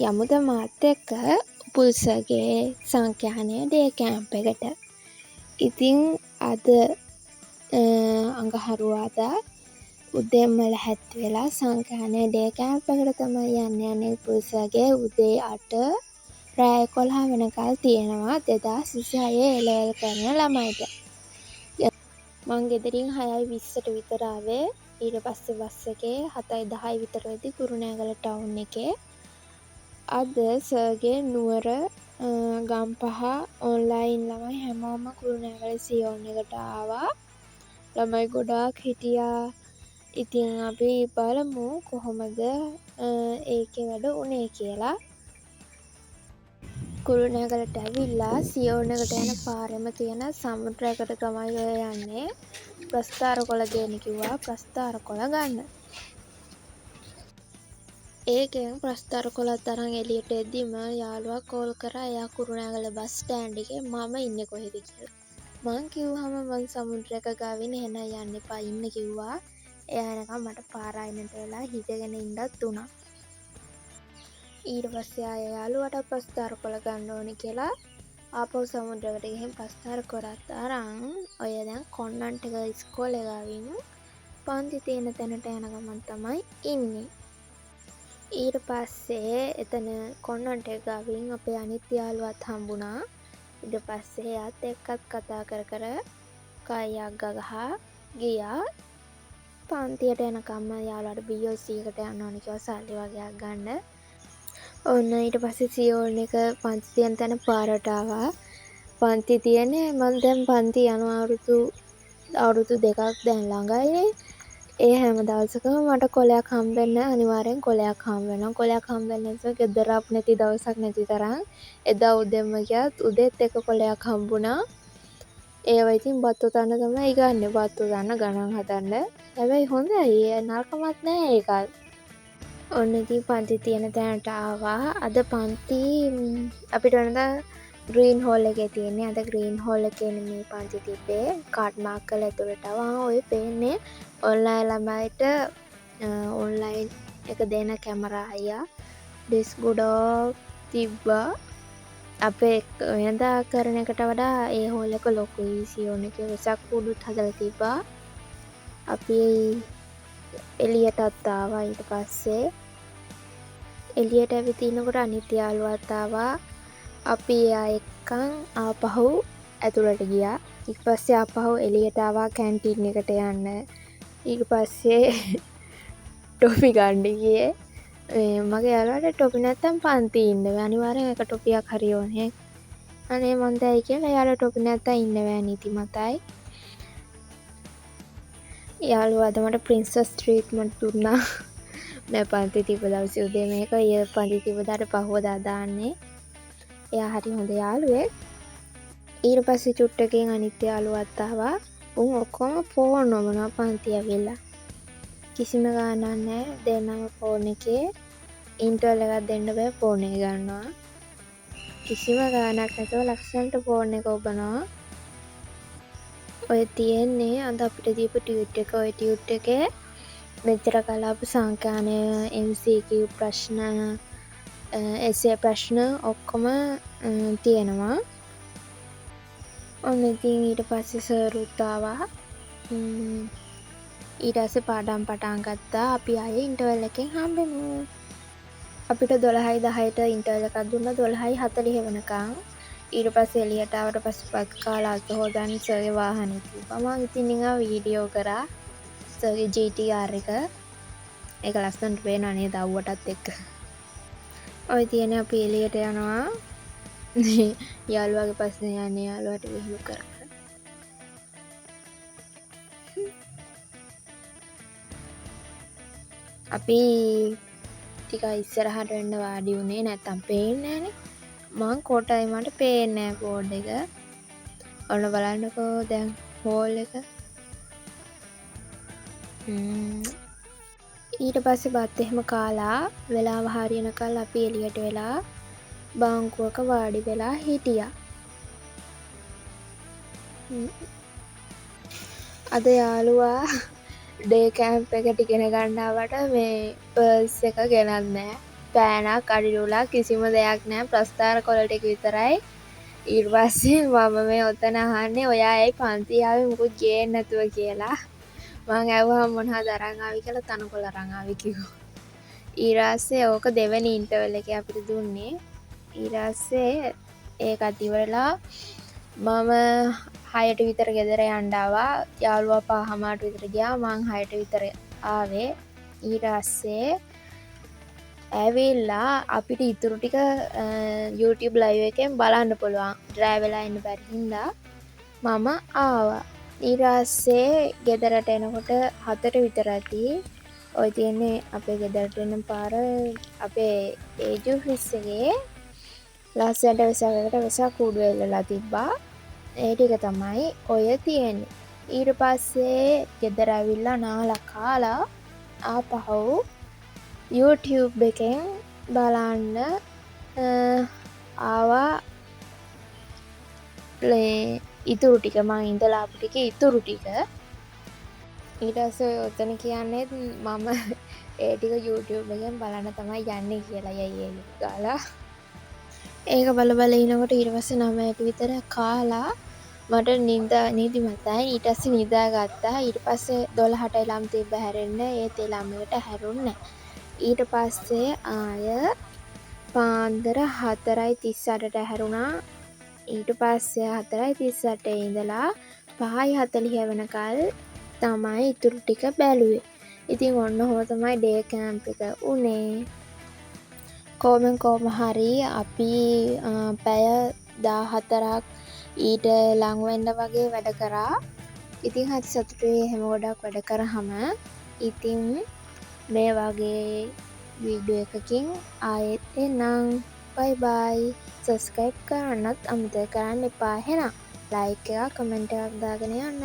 යමුද මාත් එක්ක උපුල්සගේ සංඛ්‍යානය day camp එකට. ඉතින් අද අඟහරුවාදා උදේම ලැහැත්ති වෙලා සංඛ්‍යානය ඩේ කැම්ප් එකට තමයි යන්නේ උපුල්සගේ උදේ 8 රෑ 11 වෙනකල් තියෙනවා 2026 එලෙවල් කරන ළමයිට. මං ගෙදරින් 6:20ට විතර ආවේ. ඊට පස්සේ බස් එකේ 7:10 විතර වෙද්දි කුරුණෑගල ටවුන් එකේ අද සර්ගේ නුවර ගම්පහ ඔන්ලයින් ළමයි හැමෝම කුරුණෑගල සියෝන් එකට ආවා. ළමයි ගොඩාක් හිටියා. ඉතින් අපි බලමු කොහොමද ඒකේ වැඩ උනේ කියලා. කුරුණෑගලට ඇවිල්ලා සියෝන් එකට යන පාරෙම තියෙන සමුද්‍රයකට තමයි ඔය යන්නේ. ප්‍රස්ථාර කොළ ගේන්න කිව්වා. ප්‍රස්ථාර කොළ ගන්න. ඒකෙන් ප්‍රස්ථාර කොළත් අරන් එළියට එද්දිම යාළුවා කෝල් කරා එයා කුරුණෑගල බස් ස්ටෑන්ඩ් එකේ මම ඉන්නේ කොහෙද කියලා. මං කිව්වම මං සමුද්‍රයක ගාවින් එහෙනම් යන්න එපා ඉන්න කිව්වා. එයා එනකම් මට පාර අයිනට වෙලා හිටගෙන ඉන්නත් උනා. ඊට පස්සේ ආයෙ යාළුවාට ප්‍රස්ථාර කොළ ගන්න ඕනේ කියලා ආපහු සමුද්‍රයකට ගිහින් ප්‍රස්ථාර කොළත් අරන් ඔය දැන් කොන්නන්ටක ඉස්කෝලේ ගාවින් පන්ති තියෙන තැනට යන ගමන් තමයි ඉන්නේ. ඊට පස්සේ එතන කොන්නන්ට ගාවින් අපේ අනිත් යාළුවත් හම්බුණා. ඊට පස්සේ එයාත් එක්කත් කතා කර කයියක් ගගහා ගියා. පන්තියට යනකම්ම යාළුවාට BOC එකට යන්න ඕනේ කියලා සල්ලි වගේක් ගන්න. ඔන්න ඊට පස්සේ සියෝන් එක පන්ති තියෙන තැන පාරට ආවා. පන්ති තියෙන්නේ මම දැන් පන්ති යනවා අවුරුදු 2ක් දැන් ළඟයිනේ. ඒ හැම දවසකම මට කොලයක් හම්බෙන්න අනිවාර්යෙන් කොලයක් හම්බ වෙනවා. කොලයක් හම්බෙන්නේ නැතුව ගෙදර ආපු නැති දවසක් නැති තරම් එදා උදේම ගියත් උදේත් එක කොලයක් හම්බුණා. ඒව ඉතින් බත්තු තන්න තමයි ගන්නෙ. බත්තු තන්න ගණන් හදන්න. හැබැයි හොඳයි නරකමත් නෑ ඒකත්. ඔන්න ඉතින් පන්ති තියෙන තැනට ආවා. අද පන්ති අපිට වෙනදා ග්‍රීන් හෝල් එකේ තියෙන්නේ. අද ග්‍රීන් හෝල් එකේ නෙමෙයි පන්ති තිබ්බේ. කාඩ් මාක් කරලා ඇතුළට ආවා. ඔය පේන්නේ ඔන්ලයින් ළමයිට ඔන්ලයින් එක දෙන කැමරා අයියා. ඩෙස්ක් ගොඩක් තිබ්බා. අපේ වෙනදා කරන එකට වඩා ඒ හෝල් එක ලොකුයි. සියෝන් එකේ වෙසක් කුඩුත් හදලා තිබ්බා. අපි එළියටත් ආවා. ඊට පස්සේ එළියට ඇවිත් ඉන්නකොට අනිත් යාළුවාත් ආවා. අපි එයා එක්කන් ආපහු ඇතුළට ගියා. ඊට පස්සේ ආපහු එළියට ආවා කැන්ටින් එකට යන්න. ඊට පස්සේ ටොෆි ගන්න ගියේ. මගේ යාළුවාට ටොපි නැත්තම් පන්ති ඉන්න බෑ. අනිවාර්යෙන් එක ටොපියක් හරි ඕනේ. අනේ මං දැයි කියලා යාළුවා ටොපි නැත්තම් ඉන්න බෑ නීති මතයි. යාළුවා අද මට ප්‍රින්සස් ට්‍රීට්මන්ට් දුන්නා. මම පන්ති තිබ්බ දවසේ උදේ මේක ඊයේ පන්ති තිබ්බ දාට පහුවදා දාන්නේ. එයා හරි හොඳ යාළුවෙක්. ඊට පස්සේ චුට්ටකින් අනිත් යාළුවත් ආවා. උන් ඔක්කොම ෆෝන් වමනවා පන්ති ඇවිල්ලා. කිසිම ගානක් නැහැ. දෙන්නම ෆෝන් එකේ ඉන්ටර්වල් එකක් දෙන්න බෑ ෆෝන් එක ගන්නවා. කිසිම ගානක් නැතුව ලක්ෂණට ෆෝන් එක ඔබනවා. ඔය තියෙන්නේ අද අපිට දීපු ටියුට් එක. ඔය ටියුට් එකේ මෙච්චර කලාපු සංඛ්‍යානය MCQ ප්‍රශ්න එසේ ප්‍රශ්න ඔක්කොම තියෙනවා. ඔන්න ඉතින් ඊට පස්සේ සර්ුත් ආවා. ඊට පස්සේ පාඩම් පටන් ගත්තා. අපි ආයේ ඉන්ටර්වල් එකෙන් හම්බෙමු. අපිට 12:10ට ඉන්ටර්වල් එකක් දුන්නා 12:40 වෙනකන්. ඊට පස්සේ එළියට ආවට පස්සේ පත් කාලා අත හොදන්න සර්ගේ වාහනේ තිබ්බා. මම ඉතින් නිකන් වීඩියෝ කරා සර්ගේ GTR එක. ඒක ලස්සනට පේනවා නේද අවුවටත් එක්ක. ඔය තියෙන්නේ අපි එළියට යනවා. යාළුවාගේ පස්සේ යන්නේ යාළුවාට විහිළු කරා. අපි ටික ඉස්සරහට වෙන්න වාඩි වුණේ නැත්තම් පේන්නේ නැහනේ. මං කොටයි මට පේන්නේ නැහැ බෝඩ් එක. ඔන්න බලන්නකෝ දැන් හෝල් එක. ඊට පස්සේ බත් එහෙම කාලා වෙලාව හරියනකල් අපි එළියට වෙලා බාංකුවක වාඩි වෙලා හිටියා. අද යාළුවා ඩේ කැම්ප් එකට ඉගෙන ගන්න ආවට මේ පර්ස් එක ගෙනත් නැහැ. පෑනක් අඩිරුලා කිසිම දෙයක් නෑ ප්‍රස්ථාර කොළ ටික විතරයි. ඊට පස්සේ මම මේ ඔතන අහන්නේ ඔයා ඇයි පන්ති ආවේ මුකුත් ගේන්න නැතුව කියලා. මං ඇහුවා මොනවද අරන් ආවේ කියලා තනකොළ අරන් ආවේ කිව්වා. ඊට පස්සේ ඕක දෙවෙනි ඉන්ටර්වල් එකේ අපිට දුන්නේ. ඊට පස්සේ ඒකත් ඉවරලා මම 6ට විතර ගෙදර යන්න ආවා. යාළුවා 5:00ට විතර ගියා. මං 6ට විතර ආවේ. ඊට පස්සේ ඇවිල්ලා අපිට ඉතුරු ටික YouTube live එකෙන් බලන්න පුළුවන්. ඩ්‍රයිව් වෙලා ඉන්න බැරි හින්දා මම ආවා. ඊට පස්සේ ගෙදරට එනකොට 7ට විතර ඇති. ඔය තියෙන්නේ අපේ ගෙදරට එන පාර අපේ ඒජ් ඔෆිස් එකේ ලස්සනට වෙසකට වෙසක් කූඩු එල්ලලා තිබ්බා. ඒ ටික තමයි ඔය තියෙන්නේ. ඊට පස්සේ ගෙදර ඇවිල්ලා නාලා කාලා ආපහු YouTube එකෙන් බලන්න ආවා ඉතුරු ටික මං ඉඳලා ආපු ටික ඉතුරු ටික. ඊට පස්සේ ඔතන කියන්නේ මම ඒ ටික YouTube එකෙන් බලන්න තමයි යන්නේ කියලා යයි ගාලා. ඒක බල ඉනකොට ඊට පස්සේ 9ට විතර කාලා මට නිදිමතයි. ඊට පස්සේ නිදාගත්තා. ඊට පස්සේ 12ට එළම් තිබ්බ හැරෙන්න. ඒත් එළම් එකට හැරුන්නේ නැහැ. ඊට පස්සේ ආය පාන්දර 4:38ට හැරුණා. ඊට පස්සේ 4:38 ඉඳලා 5:40 වෙනකල් තමයි ඉතුරු ටික බැලුවේ. ඉතින් ඔන්න ඔහොම තමයි ඩේ කැම්ප් එක උනේ. කොහොම හරි අපි පැය 14ක් ඊට ලඟ වෙන්න වගේ වැඩ කරා. ඉතින් හරි සතුටුයි එහෙම ගොඩක් වැඩ කරාම. ඉතින් මේ වගේ වීඩියෝ එකකින් ආයෙත් එන්නම්. බයි බයි. සබ්ස්ක්‍රයිබ් කරන්නත් අමතක කරන්න එපා. එහෙනම් ලයික් එකක් කමෙන්ට් එකක් දාගෙන යන්න.